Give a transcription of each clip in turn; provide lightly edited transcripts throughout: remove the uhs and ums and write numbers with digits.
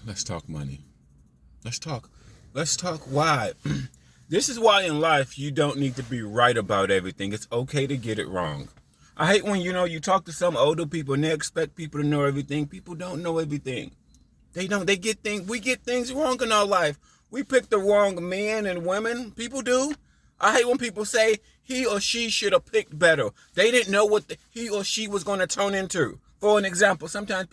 Let's talk money. Let's talk why. This is why in life you don't need to be right about everything. It's okay to get it wrong. I hate when, you talk to some older people and they expect people to know everything. People don't know everything. They don't. We get things wrong in our life. We pick the wrong men and women. People do. I hate when people say he or she should have picked better. They didn't know what he or she was going to turn into. For an example, sometimes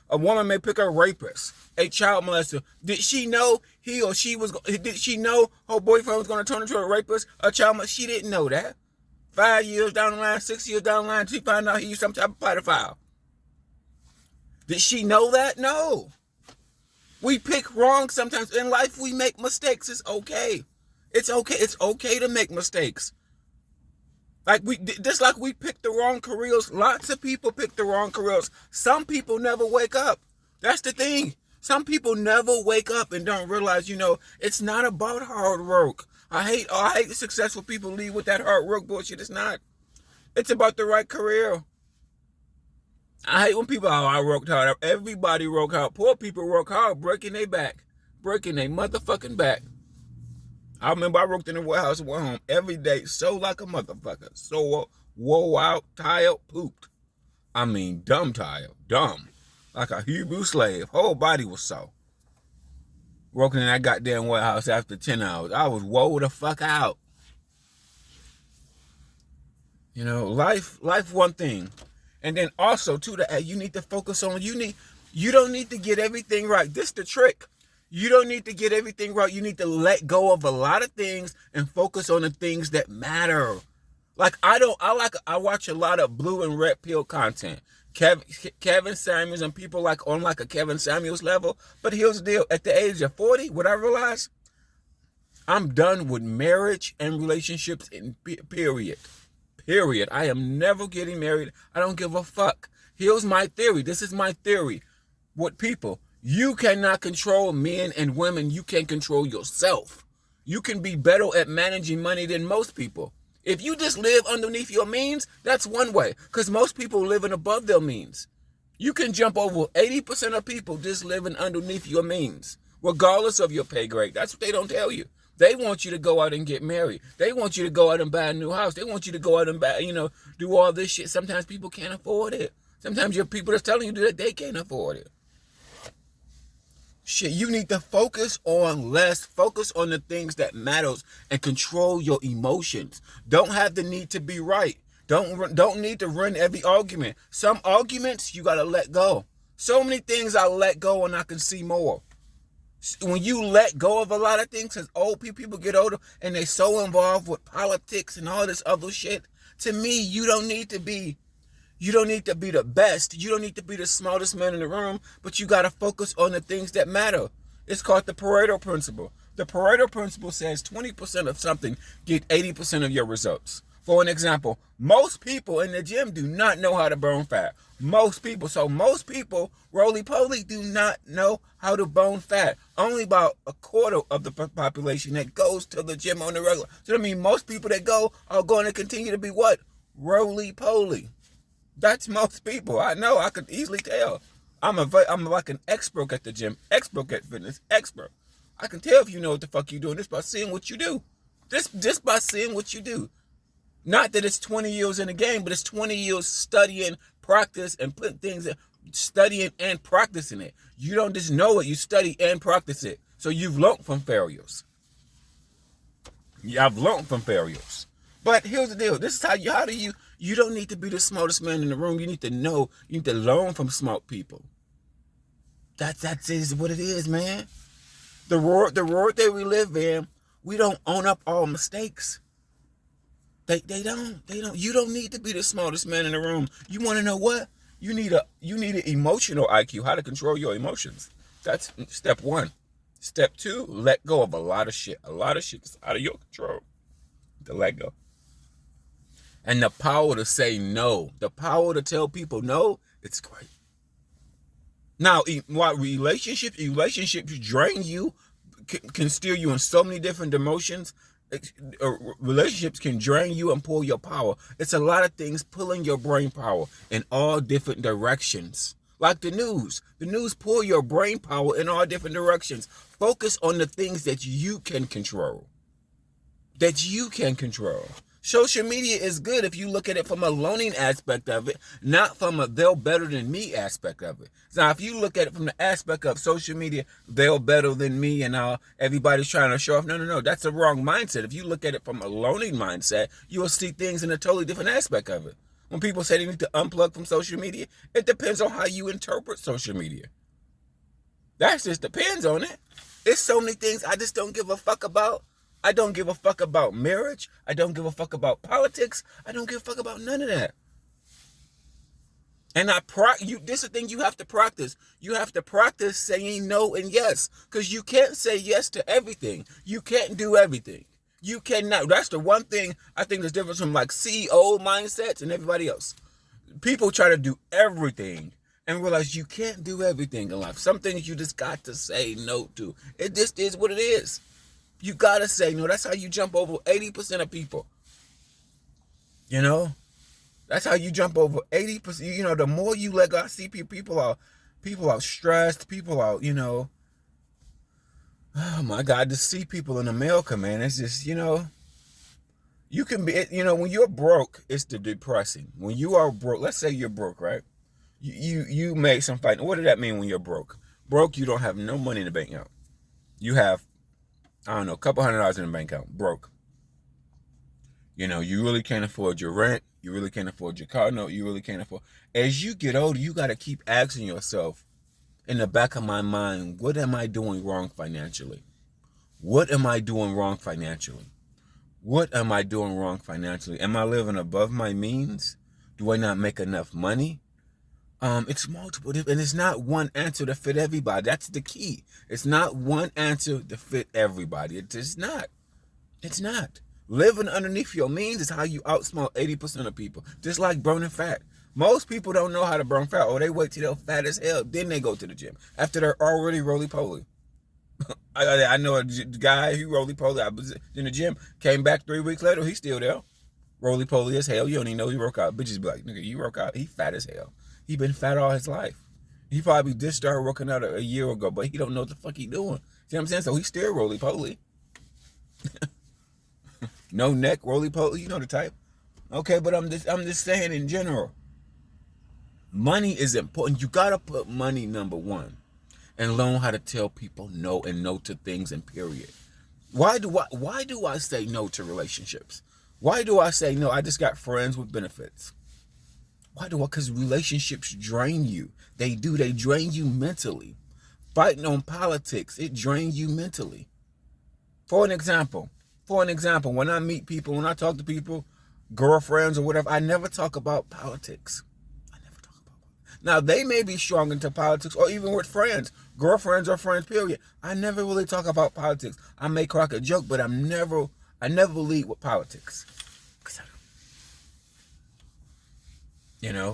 a woman may pick a rapist, a child molester. Did she know did she know her boyfriend was going to turn into a rapist, a child molester? She didn't know that. 5 years down the line, 6 years down the line, she found out he was some type of pedophile. Did she know that? No. We pick wrong sometimes. In life, we make mistakes. It's okay. It's okay. It's okay to make mistakes. Like we pick the wrong careers. Lots of people pick the wrong careers. Some people never wake up. That's the thing. Some people never wake up and don't realize, it's not about hard work. I hate successful people leave with that hard work bullshit. It's not. It's about the right career. I hate when people, I worked hard. Everybody work hard. Poor people work hard, breaking their back. Breaking their motherfucking back. I remember I worked in the warehouse and went home every day, so like a motherfucker. So wore out, tired, pooped. I mean, dumb tired. Dumb. Like a Hebrew slave. Whole body was sore. Working in that goddamn warehouse after 10 hours. I was wore the fuck out. Life one thing. And then also, too, you need to focus on, you don't need to get everything right. This the trick. You don't need to get everything right. You need to let go of a lot of things and focus on the things that matter. Like, I watch a lot of blue and red pill content. Kevin Samuels and people on a Kevin Samuels level. But here's the deal. At the age of 40, what I realized, I'm done with marriage and relationships in period. Period. I am never getting married. I don't give a fuck. Here's my theory. This is my theory. With people, you cannot control men and women. You can control yourself. You can be better at managing money than most people. If you just live underneath your means, that's one way. Because most people living above their means. You can jump over 80% of people just living underneath your means, regardless of your pay grade. That's what they don't tell you. They want you to go out and get married. They want you to go out and buy a new house. They want you to go out and buy, do all this shit. Sometimes people can't afford it. Sometimes your people that's telling you that they can't afford it. Shit, you need to focus on less. Focus on the things that matters and control your emotions. Don't have the need to be right. Don't need to run every argument. Some arguments you gotta let go. So many things I let go and I can see more. When you let go of a lot of things, as old people get older and they so involved with politics and all this other shit, to me, you don't need to be the best. You don't need to be the smartest man in the room, but you got to focus on the things that matter. It's called the Pareto principle. The Pareto principle says 20% of something get 80% of your results. For an example, most people in the gym do not know how to burn fat. Most people, roly-poly, do not know how to burn fat. Only about a quarter of the population that goes to the gym on the regular. So that means most people that go are going to continue to be what? Roly-poly. That's most people. I know. I could easily tell. I'm like an expert at the gym. Expert at fitness. Expert. I can tell if you know what the fuck you're doing just by seeing what you do. Just by seeing what you do. Not that it's 20 years in the game, but it's 20 years studying, practice, and putting things in, studying and practicing it. You don't just know it, you study and practice it. So you've learned from failures. Yeah, I've learned from failures. But here's the deal. This is how you don't need to be the smartest man in the room. You need to know, you need to learn from smart people. That is what it is, man. The world that we live in, we don't own up all mistakes. They don't. You don't need to be the smartest man in the room. You want to know what? You need an emotional IQ, how to control your emotions. That's step 1. Step 2, let go of a lot of shit. A lot of shit is out of your control. To let go. And the power to say no. The power to tell people no, it's great. Now, what relationships drain you, can steer you in so many different emotions. Relationships can drain you and pull your power. It's a lot of things pulling your brain power in all different directions. Like the news. The news pull your brain power in all different directions. Focus on the things that you can control. That you can control. Social media is good if you look at it from a learning aspect of it, not from a they're better than me aspect of it. Now, if you look at it from the aspect of social media, they're better than me and everybody's trying to show off. No. That's the wrong mindset. If you look at it from a learning mindset, you will see things in a totally different aspect of it. When people say they need to unplug from social media, it depends on how you interpret social media. That just depends on it. It's so many things I just don't give a fuck about. I don't give a fuck about marriage. I don't give a fuck about politics. I don't give a fuck about none of that. And this is the thing you have to practice. You have to practice saying no and yes. Because you can't say yes to everything. You can't do everything. You cannot. That's the one thing I think there's difference from like CEO mindsets and everybody else. People try to do everything and realize you can't do everything in life. Some things you just got to say no to. It just is what it is. You gotta say no. That's how you jump over 80% of people. You know? That's how you jump over 80%. You know, the more you let go, I see people are stressed. People are, oh my God, to see people in America, man, it's just, you can be, when you're broke, it's the depressing. When you are broke, let's say you're broke, right? You make some fight. What does that mean when you're broke? Broke, you don't have no money in the bank account. You have, I don't know, a couple $100 in the bank account, broke. You really can't afford your rent. You really can't afford your car note. You really can't afford. As you get older, you got to keep asking yourself, in the back of my mind, what am I doing wrong financially? What am I doing wrong financially? What am I doing wrong financially? Am I living above my means? Do I not make enough money? It's multiple, and it's not one answer to fit everybody. That's the key. It's not one answer to fit everybody. It's not. It's not. Living underneath your means is how you outsmart 80% of people. Just like burning fat. Most people don't know how to burn fat, or they wait till they're fat as hell, then they go to the gym after they're already roly-poly. I know a guy who roly-poly. I was in the gym, came back 3 weeks later, he's still there. Roly-poly as hell. You don't even know he work out. Bitches be like, nigga, you work out. He fat as hell. He been fat all his life. He probably just started working out a year ago, but he don't know what the fuck he doing. See what I'm saying? So he's still roly-poly. No neck, roly-poly, you know the type. Okay, but I'm just saying in general. Money is important. You gotta put money number one and learn how to tell people no and no to things and period. Why do I say no to relationships? Why do I say no? I just got friends with benefits. Why do I? Because relationships drain you. They do. They drain you mentally. Fighting on politics, it drains you mentally. For an example, when I meet people, when I talk to people, girlfriends or whatever, I never talk about politics. Now, they may be strong into politics or even with friends, girlfriends or friends, period. I never really talk about politics. I may crack a joke, but I never lead with politics.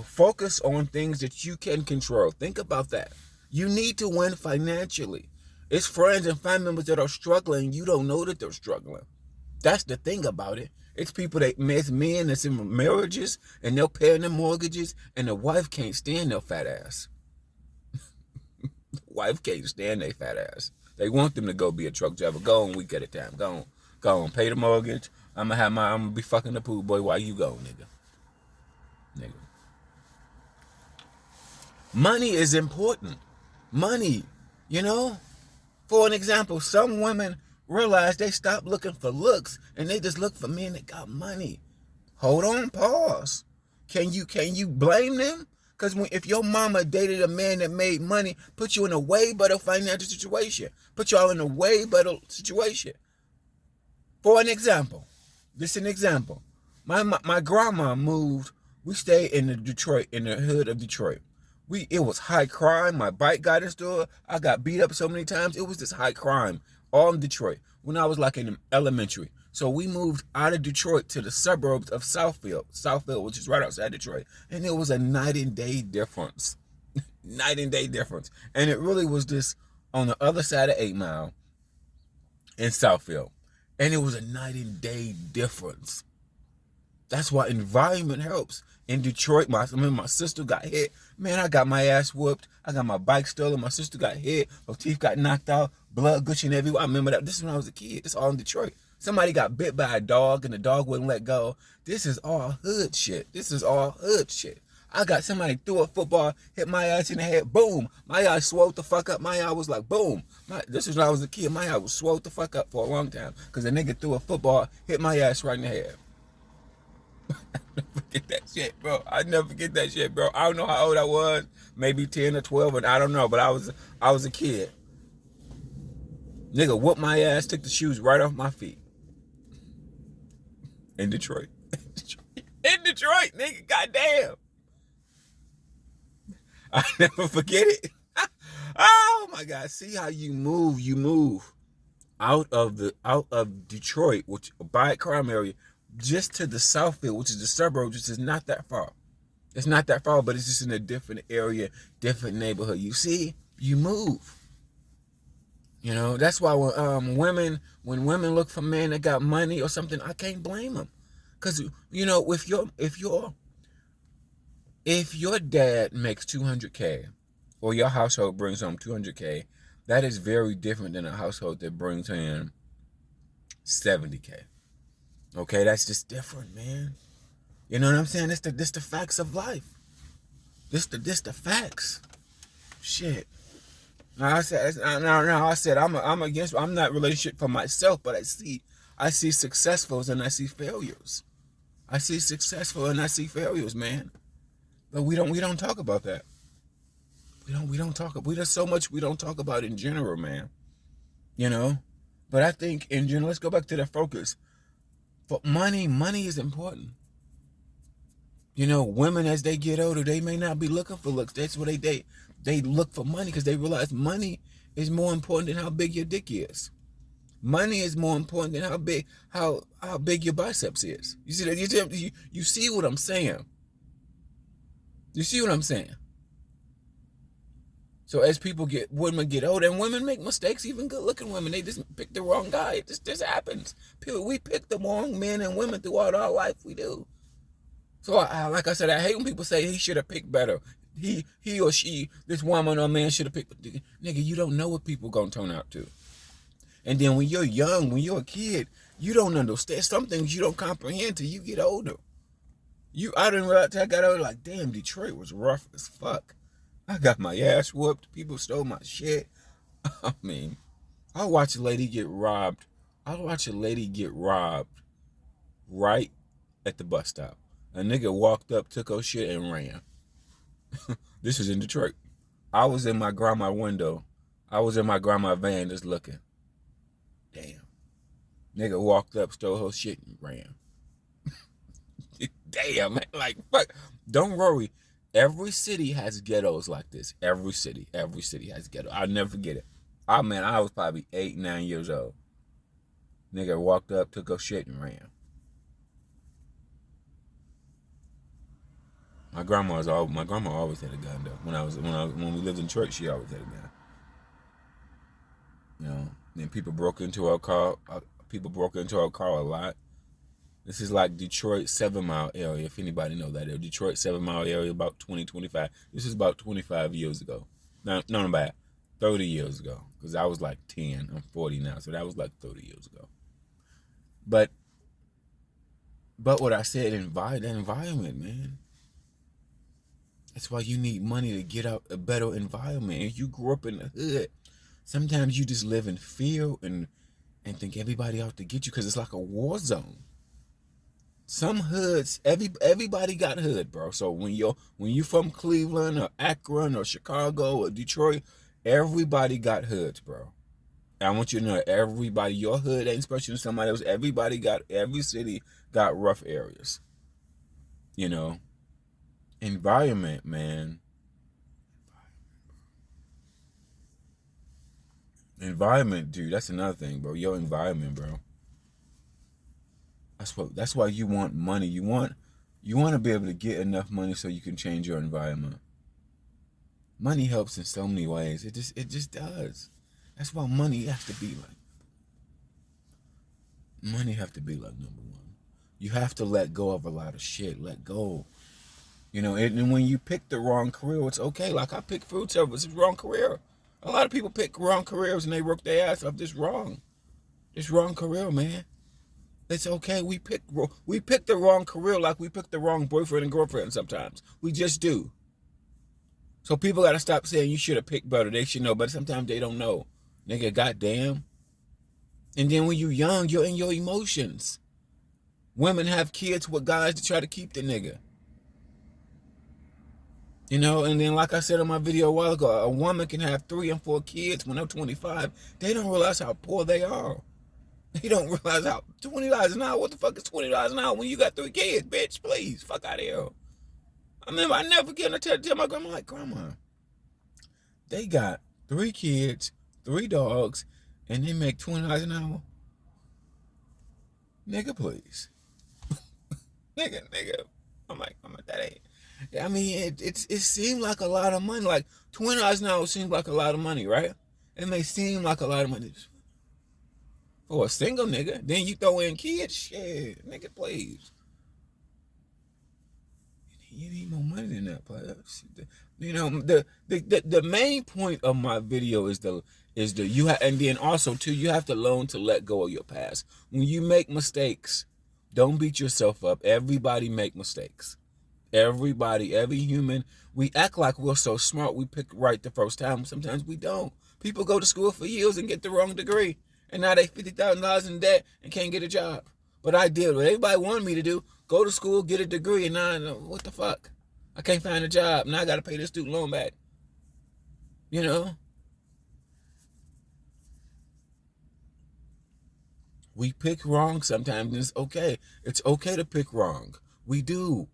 Focus on things that you can control. Think about that. You need to win financially. It's friends and family members that are struggling. You don't know that they're struggling. That's the thing about it. It's people it's men that's in marriages and they're paying their mortgages and the wife can't stand their fat ass. The wife can't stand their fat ass. They want them to go be a truck driver. Go on week at a time. Go on. Pay the mortgage. I'm gonna be fucking the pool boy while you go, nigga. Money is important. Money, For an example, some women realize they stop looking for looks and they just look for men that got money. Hold on, pause. Can you blame them? Because if your mama dated a man that made money, put you in a way better financial situation. Put y'all in a way better situation. For an example, this is an example. My grandma moved. We stayed in the hood of Detroit. It was high crime. My bike got destroyed. I got beat up so many times. It was just high crime, all in Detroit, when I was like in elementary. So we moved out of Detroit to the suburbs of Southfield, which is right outside Detroit. And it was a night and day difference. Night and day difference. And it really was just on the other side of 8 Mile in Southfield. And it was a night and day difference. That's why environment helps. In Detroit, my sister got hit. Man, I got my ass whooped. I got my bike stolen. My sister got hit. Her teeth got knocked out. Blood gushing everywhere. I remember that. This is when I was a kid. This is all in Detroit. Somebody got bit by a dog and the dog wouldn't let go. This is all hood shit. This is all hood shit. I got somebody threw a football, hit my ass in the head. Boom. My eye swelled the fuck up. My eye was like, boom. This is when I was a kid. My eye was swelled the fuck up for a long time because a nigga threw a football, hit my ass right in the head. I never forget that shit, bro. I never forget that shit, bro. I don't know how old I was, maybe 10 or 12, and I don't know, but I was a kid. Nigga whooped my ass, took the shoes right off my feet. In Detroit. In Detroit, nigga, goddamn. I never forget it. Oh my God. See how you move out of Detroit, which by crime area, just to the Southfield, which is the suburb, which is not that far. It's not that far, but it's just in a different area, different neighborhood. You see, you move. You know, that's why when women look for men that got money or something, I can't blame them, because you know, if your dad makes $200K, or your household brings home $200K, that is very different than a household that brings in $70K. Okay, that's just different, man. You know what I'm saying? This the facts of life. This the facts. Shit. Now I said I'm not relationship for myself, but I see successfuls and I see failures. I see successful and I see failures, man. But we don't talk about that. We don't talk. There's so much we don't talk about in general, man. You know. But I think in general, let's go back to the focus. But money is important. You know, women as they get older, they may not be looking for looks. That's what they look for money because they realize money is more important than how big your dick is. Money is more important than how big your biceps is. You see that? You see what I'm saying? You see what I'm saying? So as women get older, and women make mistakes, even good-looking women, they just pick the wrong guy. This happens. We pick the wrong men and women throughout our life. We do. So like I said, I hate when people say he should have picked better. He or she, this woman or man should have picked. Nigga, you don't know what people gonna turn out to. And then when you're young, when you're a kid, you don't understand. Some things you don't comprehend till you get older. I didn't realize till I got older, like, damn, Detroit was rough as fuck. I got my ass whooped. People stole my shit. I mean, I watched a lady get robbed. Right at the bus stop. A nigga walked up, took her shit, and ran. This was in Detroit. I was in my grandma's window. I was in my grandma's van just looking. Damn. Nigga walked up, stole her shit, and ran. Damn, man. Like, fuck. Don't worry. Every city has ghettos like this. Every city has ghettos. I'll never forget it. I was probably 8, 9 years old. Nigga walked up, took her shit, and ran. My grandma always had a gun though. When we lived in church, she always had a gun. You know, then people broke into our car. A lot. This is like Detroit 7 Mile area, if anybody know that area. Detroit 7 Mile area, about 25. This is about 25 years ago. No, about 30 years ago. Because I was like 10. I'm 40 now, so that was like 30 years ago. But what I said, the environment, man. That's why you need money to get out a better environment. If you grew up in the hood, sometimes you just live in fear and think everybody out to get you because it's like a war zone. Some hoods, everybody got hood, bro. So when you from Cleveland or Akron or Chicago or Detroit, everybody got hoods, bro. And I want you to know everybody, your hood ain't special to somebody else. Every city got rough areas. You know, environment, man. Environment, dude. That's another thing, bro. Your environment, bro. That's why you want money. You want to be able to get enough money so you can change your environment. Money helps in so many ways. It just does. That's why money has to be like. Money have to be like number one. You have to let go of a lot of shit. Let go. You know, and when you pick the wrong career, it's okay. Like I picked food service, it's the wrong career. A lot of people pick wrong careers and they work their ass off. This wrong. This wrong career, man. It's okay. We pick the wrong career like we pick the wrong boyfriend and girlfriend sometimes. We just do. So people gotta stop saying you should have picked better. They should know, but sometimes they don't know. Nigga, goddamn. And then when you young, you're in your emotions. Women have kids with guys to try to keep the nigga. You know, and then like I said in my video a while ago, a woman can have 3 and 4 kids when they're 25. They don't realize how poor they are. They don't realize how $20 an hour. What the fuck is $20 an hour when you got 3 kids, bitch? Please, fuck out of here. I remember I never forget to tell my grandma, like, Grandma, they got 3 kids, 3 dogs, and they make $20 an hour. Nigga, please. nigga. I'm like, that ain't. I mean, it seemed like a lot of money. Like $20 an hour seems like a lot of money, right? It may seem like a lot of money for a single nigga. Then you throw in kids, shit, nigga, please. You need more money than that, player. You know, the main point of my video is you have, and then also too, you have to learn to let go of your past. When you make mistakes, don't beat yourself up. Everybody make mistakes. Everybody, every human, we act like we're so smart. We pick right the first time. Sometimes we don't. People go to school for years and get the wrong degree, and now they $50,000 in debt and can't get a job. But I did what everybody wanted me to do: go to school, get a degree, and now what the fuck? I can't find a job. Now I got to pay this student loan back. You know, we pick wrong sometimes, and it's okay. It's okay to pick wrong. We do.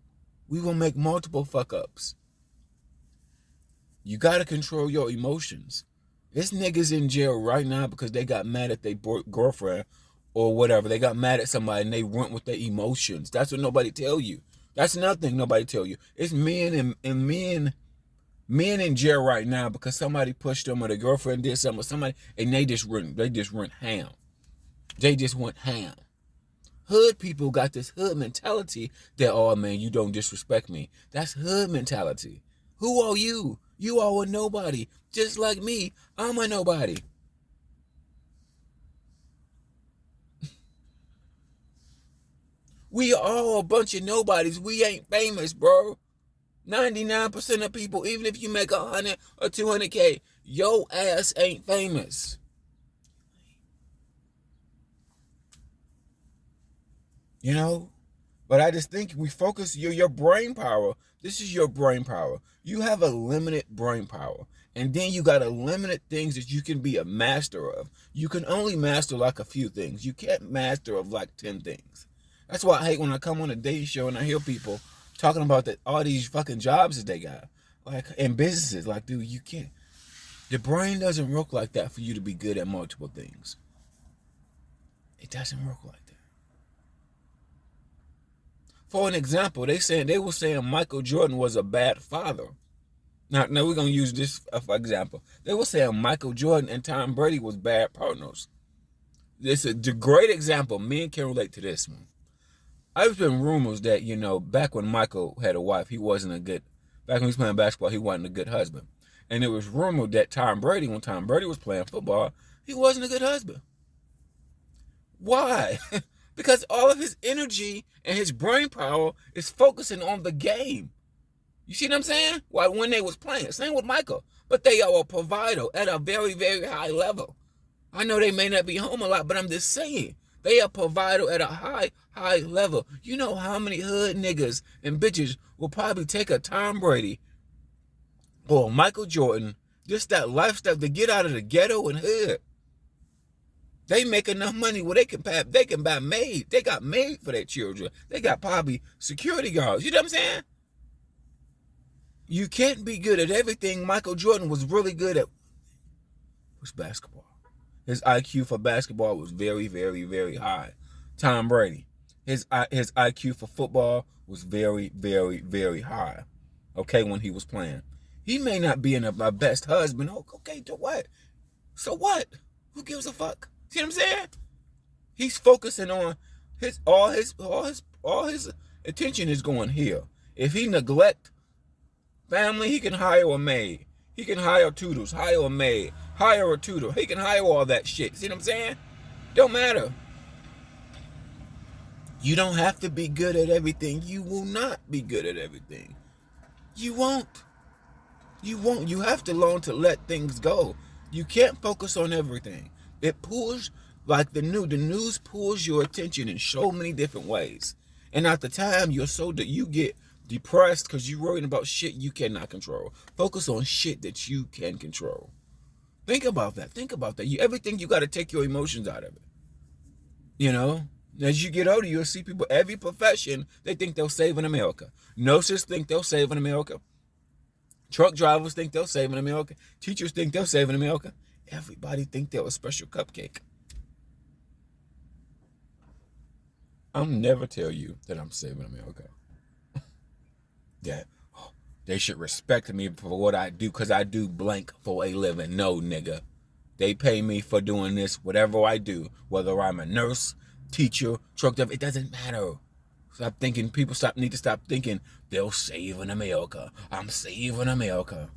We will make multiple fuck ups. You gotta control your emotions. There's niggas in jail right now because they got mad at their girlfriend or whatever. They got mad at somebody and they went with their emotions. That's what nobody tell you. That's another thing nobody tell you. It's men in jail right now because somebody pushed them or their girlfriend did something with somebody and they just went ham. They just went ham. Hood people got this hood mentality that, oh man, you don't disrespect me. That's hood mentality. Who are you? You are a nobody. Just like me, I'm a nobody. We are all a bunch of nobodies. We ain't famous, bro. 99% of people, even if you make 100 or 200K, your ass ain't famous. You know? But I just think we focus your brain power. This is your brain power. You have a limited brain power. And then you got a limited things that you can be a master of. You can only master like a few things. You can't master of like 10 things. That's why I hate when I come on a dating show and I hear people talking about that all these fucking jobs that they got. Like in businesses. Like, dude, you can't. The brain doesn't work like that for you to be good at multiple things. It doesn't work like that. For an example, they were saying Michael Jordan was a bad father. Now we're gonna use this for example. They were saying Michael Jordan and Tom Brady was bad partners. This is a great example. Men can relate to this one. I've been rumors that, you know, back when Michael had a wife, he wasn't a good. Back when he was playing basketball, he wasn't a good husband. And it was rumored that Tom Brady, when Tom Brady was playing football, he wasn't a good husband. Why? Because all of his energy and his brain power is focusing on the game. You see what I'm saying? Why, when they was playing. Same with Michael. But they are a provider at a very, very high level. I know they may not be home a lot, but I'm just saying. They are provider at a high, high level. You know how many hood niggas and bitches will probably take a Tom Brady or Michael Jordan, just that lifestyle to get out of the ghetto and hood. They make enough money where they can buy maid. They got maid for their children. They got probably security guards. You know what I'm saying? You can't be good at everything. Michael Jordan was really good at was basketball. His IQ for basketball was very, very, very high. Tom Brady, his IQ for football was very, very, very high. Okay, when he was playing, he may not be my best husband. Okay, to what? So what? Who gives a fuck? See what I'm saying? He's focusing on all his attention is going here. If he neglect family, he can hire a maid. He can hire tutors, hire a maid, hire a tutor. He can hire all that shit. See what I'm saying? Don't matter. You don't have to be good at everything. You will not be good at everything. You won't. You won't. You have to learn to let things go. You can't focus on everything. It pulls, like the news pulls your attention in so many different ways. And at the time, you get depressed because you're worrying about shit you cannot control. Focus on shit that you can control. Think about that. Think about that. Everything, you got to take your emotions out of it. You know? As you get older, you'll see people, every profession, they think they'll save in America. Nurses think they'll save in America. Truck drivers think they'll save in America. Teachers think they'll save in America. Everybody think they're a special cupcake. I'll never tell you that I'm saving America. That they should respect me for what I do because I do blank for a living. No, nigga. They pay me for doing this, whatever I do. Whether I'm a nurse, teacher, truck driver, it doesn't matter. Stop thinking, people need to stop thinking they'll save in America. I'm saving America.